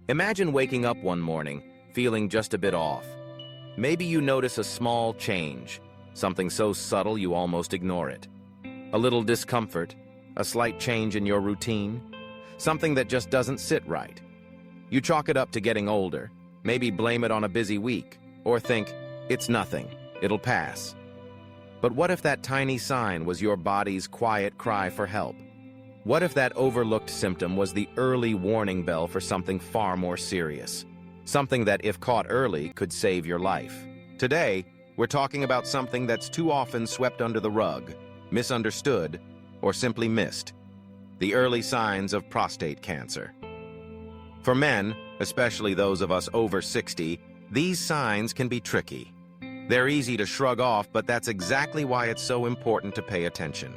Imagine waking up one morning, feeling just a bit off. Maybe you notice a small change, something so subtle you almost ignore it. A little discomfort, a slight change in your routine, something that just doesn't sit right. You chalk it up to getting older, maybe blame it on a busy week, or think, it's nothing, it'll pass. But what if that tiny sign was your body's quiet cry for help? What if that overlooked symptom was the early warning bell for something far more serious? Something that, if caught early, could save your life. Today, we're talking about something that's too often swept under the rug, misunderstood, or simply missed. The early signs of prostate cancer. For men, especially those of us over 60, these signs can be tricky. They're easy to shrug off, but that's exactly why it's so important to pay attention.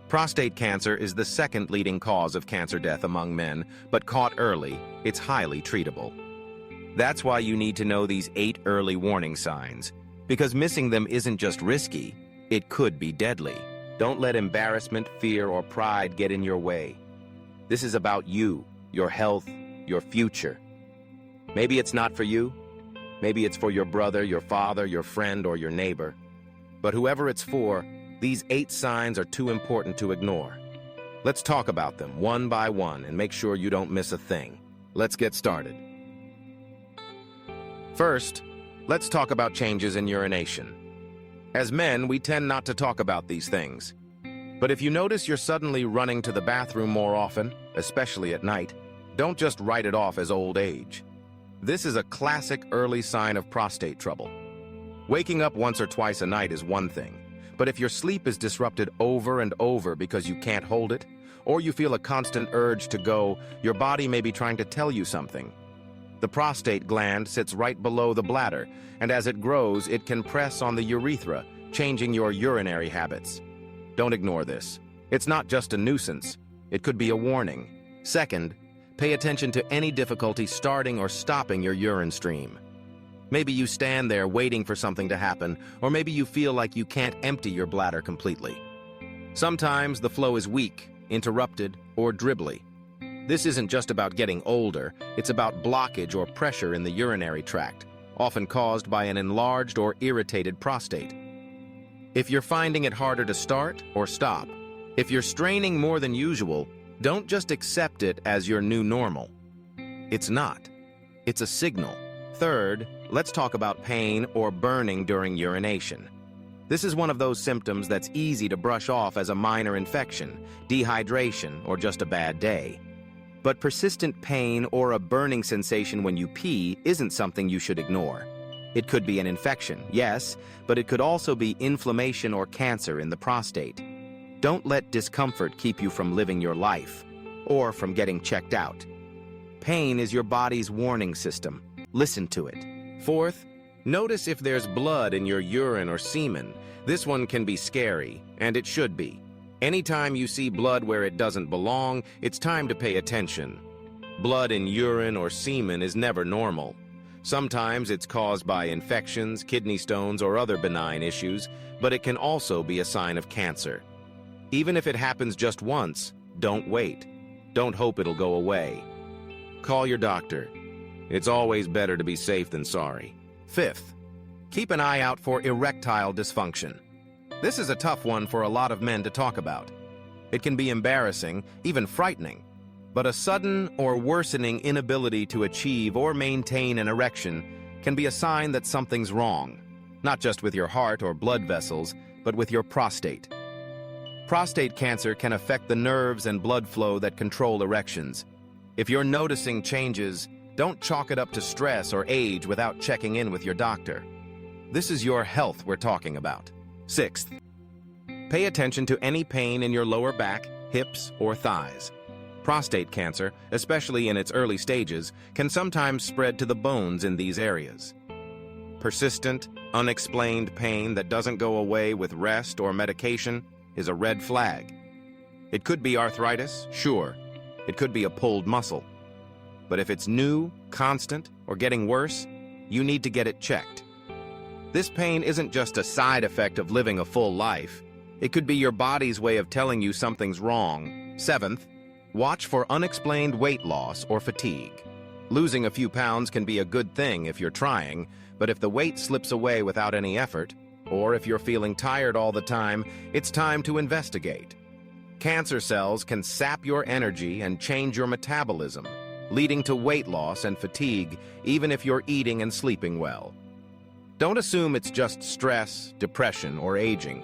Prostate cancer is the second leading cause of cancer death among men, but caught early, it's highly treatable. That's why you need to know these 8 early warning signs, because missing them isn't just risky, it could be deadly. Don't let embarrassment, fear, or pride get in your way. This is about you, your health, your future. Maybe it's not for you. Maybe it's for your brother, your father, your friend, or your neighbor. But whoever it's for, these 8 signs are too important to ignore. Let's talk about them one by one and make sure you don't miss a thing. Let's get started. First, let's talk about changes in urination. As men, we tend not to talk about these things. But if you notice you're suddenly running to the bathroom more often, especially at night, don't just write it off as old age. This is a classic early sign of prostate trouble. Waking up once or twice a night is one thing. But if your sleep is disrupted over and over because you can't hold it, or you feel a constant urge to go, your body may be trying to tell you something. The prostate gland sits right below the bladder, and as it grows, it can press on the urethra, changing your urinary habits. Don't ignore this. It's not just a nuisance. It could be a warning. Second, pay attention to any difficulty starting or stopping your urine stream. Maybe you stand there waiting for something to happen, or maybe you feel like you can't empty your bladder completely. Sometimes the flow is weak, interrupted, or dribbly. This isn't just about getting older, it's about blockage or pressure in the urinary tract, often caused by an enlarged or irritated prostate. If you're finding it harder to start or stop, if you're straining more than usual, don't just accept it as your new normal. It's not. It's a signal. Third, let's talk about pain or burning during urination. This is one of those symptoms that's easy to brush off as a minor infection, dehydration, or just a bad day. But persistent pain or a burning sensation when you pee isn't something you should ignore. It could be an infection, yes, but it could also be inflammation or cancer in the prostate. Don't let discomfort keep you from living your life or from getting checked out. Pain is your body's warning system. Listen to it. Fourth, notice if there's blood in your urine or semen. This one can be scary, and it should be. Anytime you see blood where it doesn't belong, it's time to pay attention. Blood in urine or semen is never normal. Sometimes it's caused by infections, kidney stones, or other benign issues, but it can also be a sign of cancer. Even if it happens just once, don't wait. Don't hope it'll go away. Call your doctor. It's always better to be safe than sorry. Fifth, keep an eye out for erectile dysfunction. This is a tough one for a lot of men to talk about. It can be embarrassing, even frightening, but a sudden or worsening inability to achieve or maintain an erection can be a sign that something's wrong, not just with your heart or blood vessels, but with your prostate. Prostate cancer can affect the nerves and blood flow that control erections. If you're noticing changes, don't chalk it up to stress or age without checking in with your doctor. This is your health we're talking about. Sixth, pay attention to any pain in your lower back, hips, or thighs. Prostate cancer, especially in its early stages, can sometimes spread to the bones in these areas. Persistent, unexplained pain that doesn't go away with rest or medication is a red flag. It could be arthritis, sure. It could be a pulled muscle. But if it's new, constant, or getting worse, you need to get it checked. This pain isn't just a side effect of living a full life. It could be your body's way of telling you something's wrong. Seventh, watch for unexplained weight loss or fatigue. Losing a few pounds can be a good thing if you're trying, but if the weight slips away without any effort, or if you're feeling tired all the time, it's time to investigate. Cancer cells can sap your energy and change your metabolism, leading to weight loss and fatigue, even if you're eating and sleeping well. Don't assume it's just stress, depression, or aging.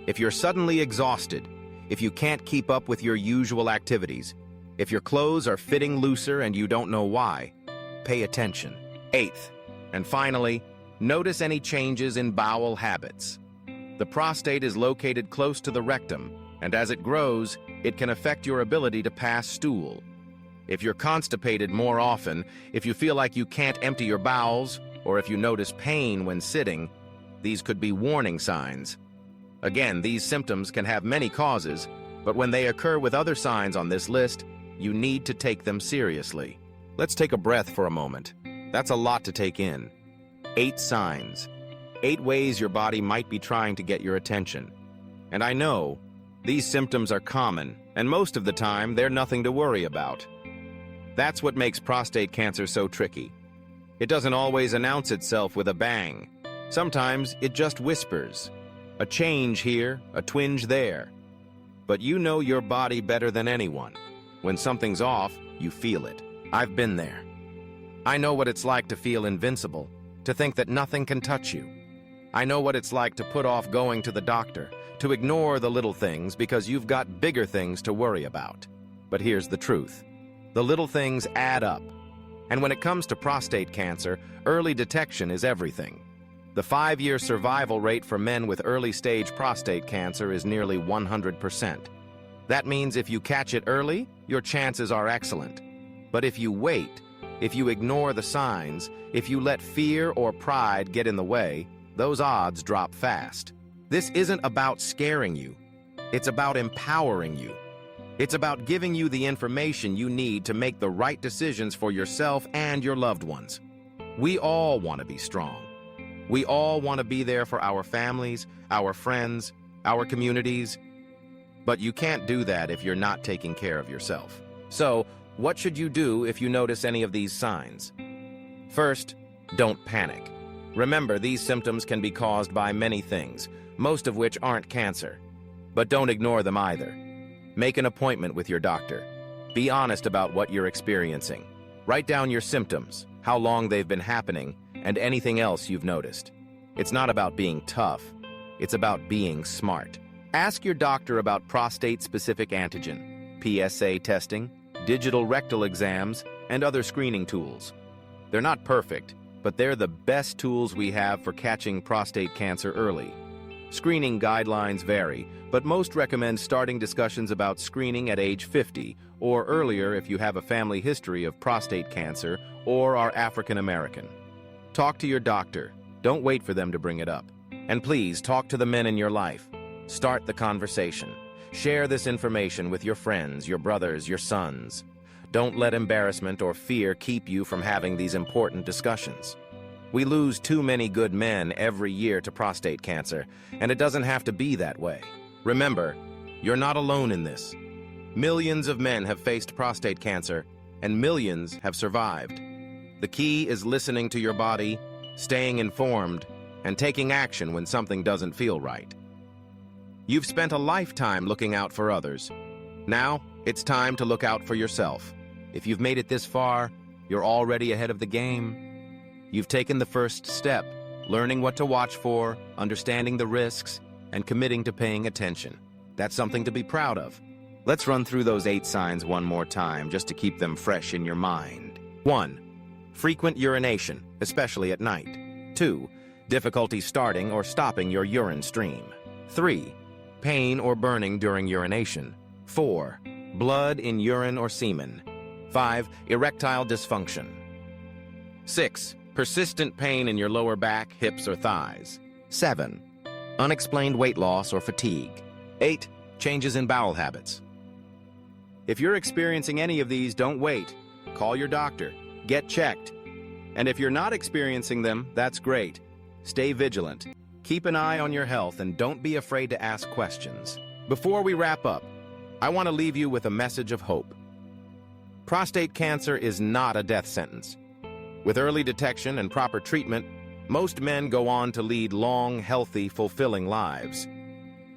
If you're suddenly exhausted, if you can't keep up with your usual activities, if your clothes are fitting looser and you don't know why, pay attention. Eighth, and finally, notice any changes in bowel habits. The prostate is located close to the rectum, and as it grows, it can affect your ability to pass stool. If you're constipated more often, if you feel like you can't empty your bowels, or if you notice pain when sitting, these could be warning signs. Again, these symptoms can have many causes, but when they occur with other signs on this list, you need to take them seriously. Let's take a breath for a moment. That's a lot to take in. 8 signs. 8 ways your body might be trying to get your attention. And I know, these symptoms are common, and most of the time, they're nothing to worry about. That's what makes prostate cancer so tricky. It doesn't always announce itself with a bang. Sometimes it just whispers. A change here, a twinge there. But you know your body better than anyone. When something's off, you feel it. I've been there. I know what it's like to feel invincible, to think that nothing can touch you. I know what it's like to put off going to the doctor, to ignore the little things because you've got bigger things to worry about. But here's the truth. The little things add up. And when it comes to prostate cancer, early detection is everything. The 5-year survival rate for men with early-stage prostate cancer is nearly 100%. That means if you catch it early, your chances are excellent. But if you wait, if you ignore the signs, if you let fear or pride get in the way, those odds drop fast. This isn't about scaring you. It's about empowering you. It's about giving you the information you need to make the right decisions for yourself and your loved ones. We all want to be strong. We all want to be there for our families, our friends, our communities. But you can't do that if you're not taking care of yourself. So, what should you do if you notice any of these signs? First, don't panic. Remember, these symptoms can be caused by many things, most of which aren't cancer. But don't ignore them either. Make an appointment with your doctor. Be honest about what you're experiencing. Write down your symptoms, how long they've been happening, and anything else you've noticed. It's not about being tough. It's about being smart. Ask your doctor about prostate-specific antigen, PSA testing, digital rectal exams, and other screening tools. They're not perfect, but they're the best tools we have for catching prostate cancer early. Screening guidelines vary, but most recommend starting discussions about screening at age 50 or earlier if you have a family history of prostate cancer or are African American. Talk to your doctor. Don't wait for them to bring it up. And please, talk to the men in your life. Start the conversation. Share this information with your friends, your brothers, your sons. Don't let embarrassment or fear keep you from having these important discussions. We lose too many good men every year to prostate cancer, and it doesn't have to be that way. Remember, you're not alone in this. Millions of men have faced prostate cancer, and millions have survived. The key is listening to your body, staying informed, and taking action when something doesn't feel right. You've spent a lifetime looking out for others. Now, it's time to look out for yourself. If you've made it this far, you're already ahead of the game. You've taken the first step, learning what to watch for, understanding the risks, and committing to paying attention. That's something to be proud of. Let's run through those 8 signs one more time just to keep them fresh in your mind. 1. Frequent urination, especially at night. 2. Difficulty starting or stopping your urine stream. 3. Pain or burning during urination. 4. Blood in urine or semen. 5. Erectile dysfunction. 6. Persistent pain in your lower back, hips, or thighs. 7. Unexplained weight loss or fatigue. 8. Changes in bowel habits. If you're experiencing any of these, don't wait. Call your doctor. Get checked. And if you're not experiencing them, that's great. Stay vigilant. Keep an eye on your health and don't be afraid to ask questions. Before we wrap up, I want to leave you with a message of hope. Prostate cancer is not a death sentence. With early detection and proper treatment, most men go on to lead long, healthy, fulfilling lives.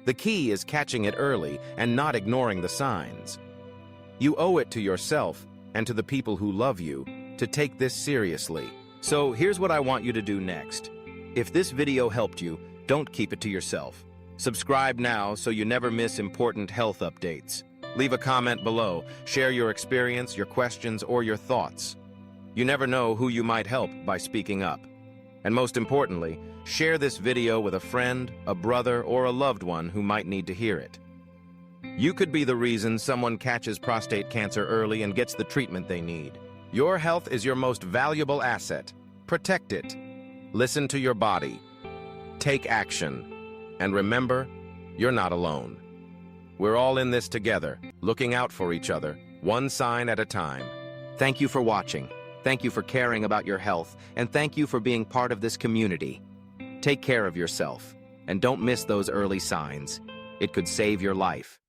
The key is catching it early and not ignoring the signs. You owe it to yourself and to the people who love you to take this seriously. So here's what I want you to do next. If this video helped you, don't keep it to yourself. Subscribe now so you never miss important health updates. Leave a comment below, share your experience, your questions, or your thoughts. You never know who you might help by speaking up. And most importantly, share this video with a friend, a brother, or a loved one who might need to hear it. You could be the reason someone catches prostate cancer early and gets the treatment they need. Your health is your most valuable asset. Protect it. Listen to your body. Take action. And remember, you're not alone. We're all in this together, looking out for each other, one sign at a time. Thank you for watching. Thank you for caring about your health, and thank you for being part of this community. Take care of yourself, and don't miss those early signs. It could save your life.